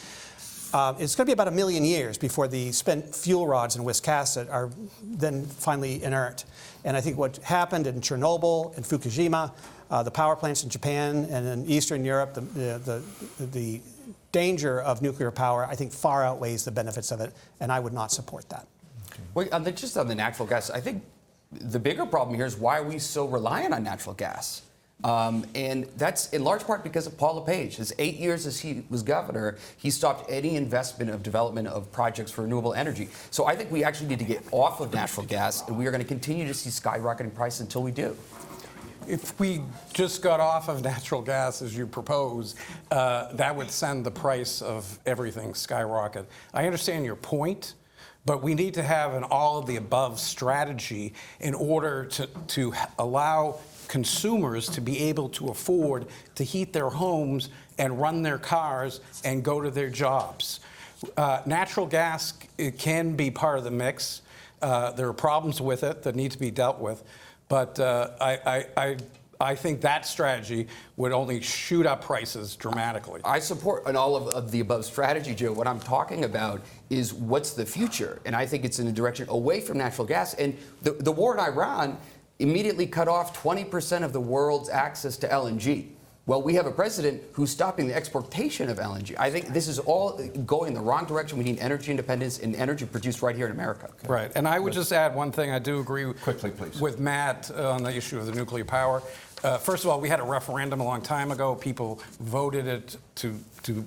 [SPEAKER 4] It's going to be about 1 million years before the spent fuel rods in Wisconsin are then finally inert. And I think what happened in Chernobyl and Fukushima, the power plants in Japan and in Eastern Europe, the danger of nuclear power, I think, far outweighs the benefits of it, and I would not support that.
[SPEAKER 2] Okay.
[SPEAKER 6] Well, just on the natural gas, I think the bigger problem here is why are we so reliant on natural gas? And that's in large part because of Paul LePage. His 8 years as he was governor, he stopped any investment of development of projects for renewable energy. So I think we actually need to get off of natural gas, and we are going to continue to see skyrocketing prices until we do.
[SPEAKER 3] If we just got off of natural gas, as you propose, that would send the price of everything skyrocket. I understand your point, but we need to have an all-of-the-above strategy in order to allow consumers to be able to afford to heat their homes and run their cars and go to their jobs. Natural gas can be part of the mix. There are problems with it that need to be dealt with. But I think that strategy would only shoot up prices dramatically.
[SPEAKER 6] I support an all-of-the-above strategy, Joe. What I'm talking about is what's the future. And I think it's in a direction away from natural gas. And the war in Iran immediately cut off 20% of the world's access to LNG. Well, we have a president who's stopping the exportation of LNG. I think this is all going in the wrong direction. We need energy independence and energy produced right here in America.
[SPEAKER 3] Okay. Right. And I would just add one thing. I do agree
[SPEAKER 2] quickly, please,
[SPEAKER 3] with Matt on the issue of the nuclear power. First of all, we had a referendum a long time ago. People voted it to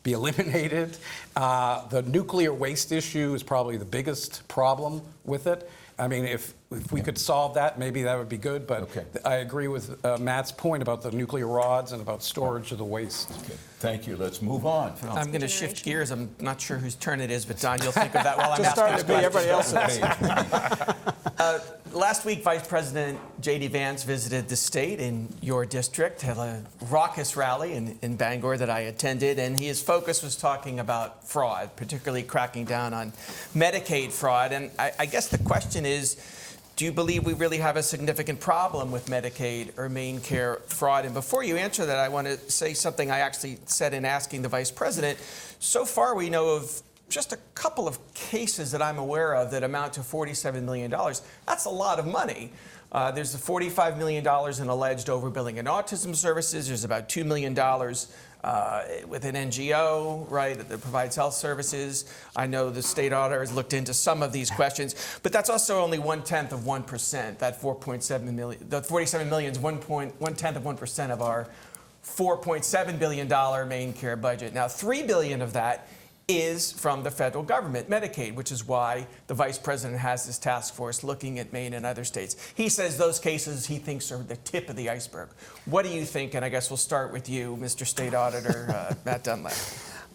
[SPEAKER 3] be eliminated. The nuclear waste issue is probably the biggest problem with it. I mean, if we could solve that, maybe that would be good. But
[SPEAKER 2] okay.
[SPEAKER 3] I agree with Matt's point about the nuclear rods and about storage of the waste.
[SPEAKER 2] Okay. Thank you. Let's move on.
[SPEAKER 1] I'm going to shift gears. I'm not sure whose turn it is, but Don, you'll think of that while I'm
[SPEAKER 4] Just
[SPEAKER 1] asking.
[SPEAKER 4] started to be everybody else's.
[SPEAKER 1] Last week, Vice President J.D. Vance visited the state in your district, had a raucous rally in Bangor that I attended, and his focus was talking about fraud, particularly cracking down on Medicaid fraud. And I guess the question is, do you believe we really have a significant problem with Medicaid or MaineCare fraud? And before you answer that, I want to say something I actually said in asking the Vice President. So far, we know of just a couple of cases that I'm aware of that amount to $47 million. That's a lot of money. There's the $45 million in alleged overbilling in autism services. There's about $2 million with an NGO, right, that provides health services. I know the state auditor has looked into some of these questions, but that's also only 1/10 of 1%. That 4.7 million, the 47 million is 1/10 of 1% of our $4.7 billion MaineCare budget. Now, $3 billion of that is from the federal government, Medicaid, which is why the Vice President has this task force looking at Maine and other states. He says those cases he thinks are the tip of the iceberg. What do you think? And I guess we'll start with you, Mr. State Auditor Matt Dunlap.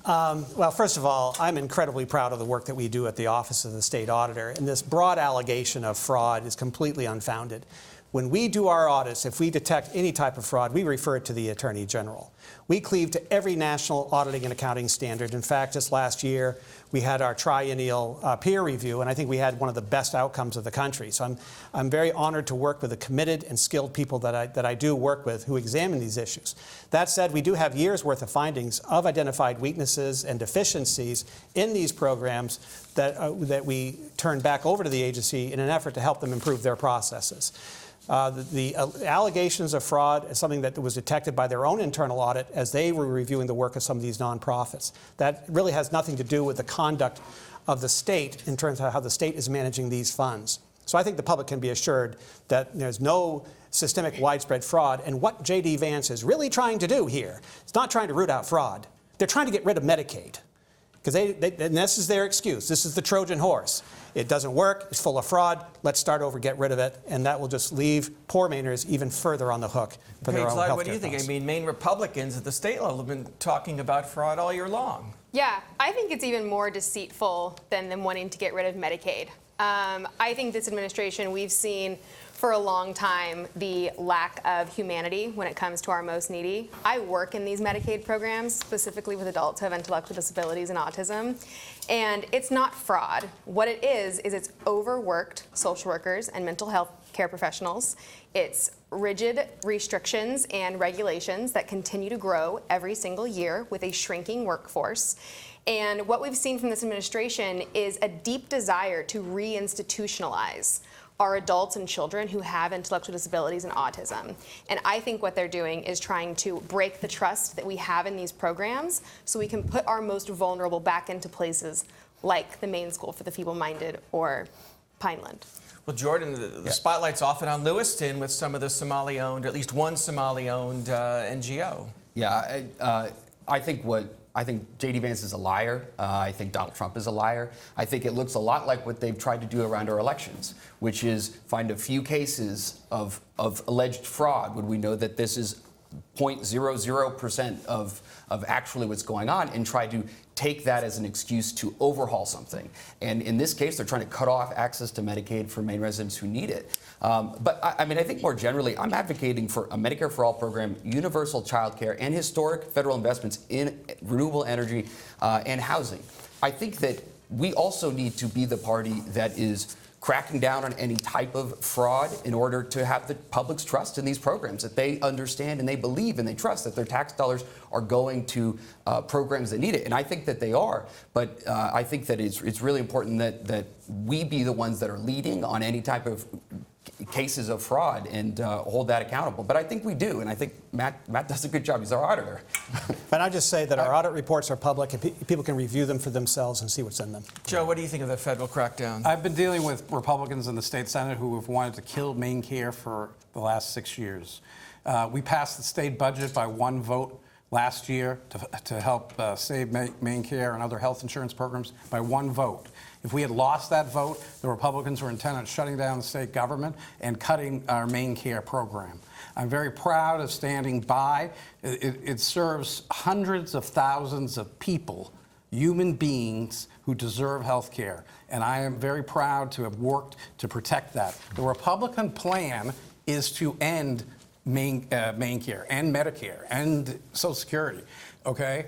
[SPEAKER 4] Well, first of all, I'm incredibly proud of the work that we do at the Office of the State Auditor, and this broad allegation of fraud is completely unfounded. When we do our audits, if we detect any type of fraud, we refer it to the Attorney General. We cleave to every national auditing and accounting standard. In fact, just last year, we had our triennial peer review, and I think we had one of the best outcomes of the country. So I'm very honored to work with the committed and skilled people that I do work with who examine these issues. That said, we do have years' worth of findings of identified weaknesses and deficiencies in these programs that we turn back over to the agency in an effort to help them improve their processes. The allegations of fraud is something that was detected by their own internal audit as they were reviewing the work of some of these nonprofits. That really has nothing to do with the conduct of the state in terms of how the state is managing these funds. So I think the public can be assured that there's no systemic widespread fraud. And what J.D. Vance is really trying to do here, it's not trying to root out fraud. They're trying to get rid of Medicaid. Because and this is their excuse. This is the Trojan horse. It doesn't work. It's full of fraud. Let's start over, get rid of it. And that will just leave poor Mainers even further on the hook for their own health care.
[SPEAKER 1] What do you think?
[SPEAKER 4] costs.
[SPEAKER 1] I mean, Maine Republicans at the state level have been talking about fraud all year long.
[SPEAKER 5] Yeah, I think it's even more deceitful than them wanting to get rid of Medicaid. I think this administration, we've seen for a long time the lack of humanity when it comes to our most needy. I work in these Medicaid programs, specifically with adults who have intellectual disabilities and autism, and it's not fraud. What it is it's overworked social workers and mental health care professionals. It's rigid restrictions and regulations that continue to grow every single year with a shrinking workforce. And what we've seen from this administration is a deep desire to reinstitutionalize our adults and children who have intellectual disabilities and autism. And I think what they're doing is trying to break the trust that we have in these programs so we can put our most vulnerable back into places like the Maine School for the Feeble-Minded or Pineland.
[SPEAKER 1] Well, Jordan, the spotlight's often on Lewiston with some of the Somali-owned, or at least one Somali-owned NGO.
[SPEAKER 6] Yeah, I think J.D. Vance is a liar. I think Donald Trump is a liar. I think it looks a lot like what they've tried to do around our elections, which is find a few cases of alleged fraud when we know that this is 0.00% of actually what's going on, and try to take that as an excuse to overhaul something. And in this case, they're trying to cut off access to Medicaid for Maine residents who need it. But I mean, I think more generally, I'm advocating for a Medicare for All program, universal child care, and historic federal investments in renewable energy and housing. I think that we also need to be the party that is cracking down on any type of fraud in order to have the public's trust in these programs, that they understand and they believe and they trust that their tax dollars are going to programs that need it. And I think that they are, but I think that it's really important that we be the ones that are leading on any type of cases of fraud and hold that accountable. But I think we do, and I think Matt does a good job. He's our auditor.
[SPEAKER 4] But I just say that our audit reports are public, and people can review them for themselves and see what's in them.
[SPEAKER 1] Joe, what do you think of the federal crackdown?
[SPEAKER 3] I've been dealing with Republicans in the state Senate who have wanted to kill Maine Care for the last 6 years. We passed the state budget by one vote last year to help save Maine Care and other health insurance programs by one vote. If we had lost that vote, the Republicans were intent on shutting down the state government and cutting our Maine Care program. I'm very proud of standing by. It serves hundreds of thousands of people, human beings who deserve health care. And I am very proud to have worked to protect that. The Republican plan is to end Maine Care and Medicare and Social Security, okay?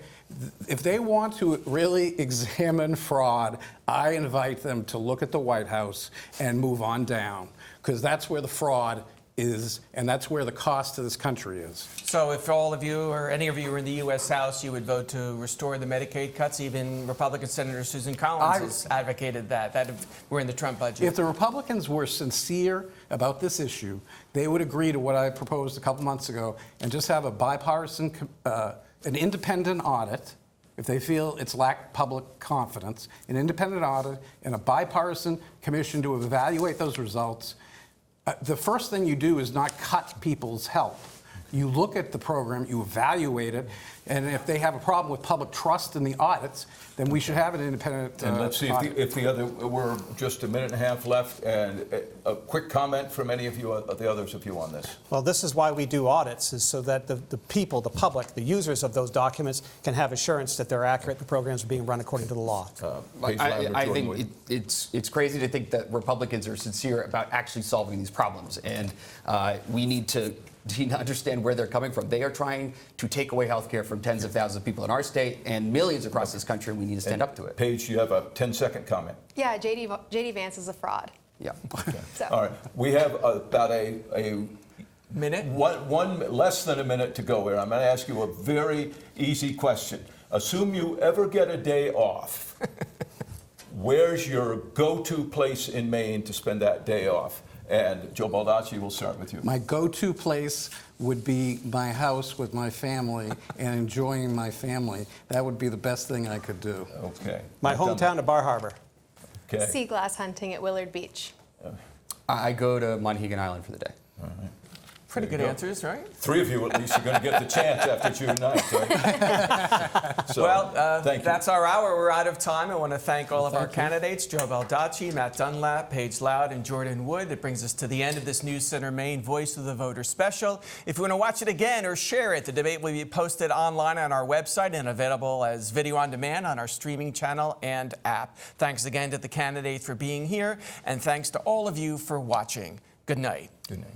[SPEAKER 3] If they want to really examine fraud, I invite them to look at the White House and move on down, because that's where the fraud is, and that's where the cost to this country is.
[SPEAKER 1] So if all of you or any of you were in the U.S. House, you would vote to restore the Medicaid cuts? Even Republican Senator Susan Collins has advocated that if we're in the Trump budget.
[SPEAKER 3] If the Republicans were sincere about this issue, they would agree to what I proposed a couple months ago and just have a bipartisan, an independent audit. If they feel it's lacked public confidence, an independent audit and a bipartisan commission to evaluate those results. The first thing you do is not cut people's help. You look at the program, you evaluate it, and if they have a problem with public trust in the audits, then we should have an independent
[SPEAKER 2] And let's see if the other, we're just a minute and a half left, and a quick comment from any of you, the others of you on this.
[SPEAKER 4] Well, this is why we do audits, is so that the people, the public, the users of those documents can have assurance that they're accurate, the programs are being run according to the law.
[SPEAKER 6] I think it's crazy to think that Republicans are sincere about actually solving these problems, and we need to do you understand where they're coming from? They are trying to take away health care from tens of thousands of people in our state and millions across this country, and we need to stand up to it.
[SPEAKER 2] Paige, you have a 10-second comment.
[SPEAKER 5] Yeah, JD Vance is a fraud.
[SPEAKER 6] Yeah.
[SPEAKER 5] So.
[SPEAKER 2] All right. We have about a
[SPEAKER 1] Minute?
[SPEAKER 2] one less than a minute to go here. I'm going to ask you a very easy question. Assume you ever get a day off. Where's your go-to place in Maine to spend that day off? And Joe Baldacci, we'll start with you.
[SPEAKER 3] My go-to place would be my house with my family and enjoying my family. That would be the best thing I could do.
[SPEAKER 2] Okay.
[SPEAKER 4] My
[SPEAKER 2] I've done
[SPEAKER 4] hometown of Bar Harbor.
[SPEAKER 2] that. Okay.
[SPEAKER 5] Sea glass hunting at Willard Beach.
[SPEAKER 6] I go to Monhegan Island for the day.
[SPEAKER 1] Pretty
[SPEAKER 2] There
[SPEAKER 1] good
[SPEAKER 2] you go.
[SPEAKER 1] answers, right?
[SPEAKER 2] Three of you at least are going to get the chance after June 9th, right? So,
[SPEAKER 1] Well,
[SPEAKER 2] thank you.
[SPEAKER 1] that's our hour. We're out of time. I want to thank all of our candidates, Joe Baldacci, Matt Dunlap, Paige Loud, and Jordan Wood. That brings us to the end of this News Center Maine Voice of the Voter special. If you want to watch it again or share it, the debate will be posted online on our website and available as video on demand on our streaming channel and app. Thanks again to the candidates for being here, and thanks to all of you for watching. Good night.
[SPEAKER 2] Good night.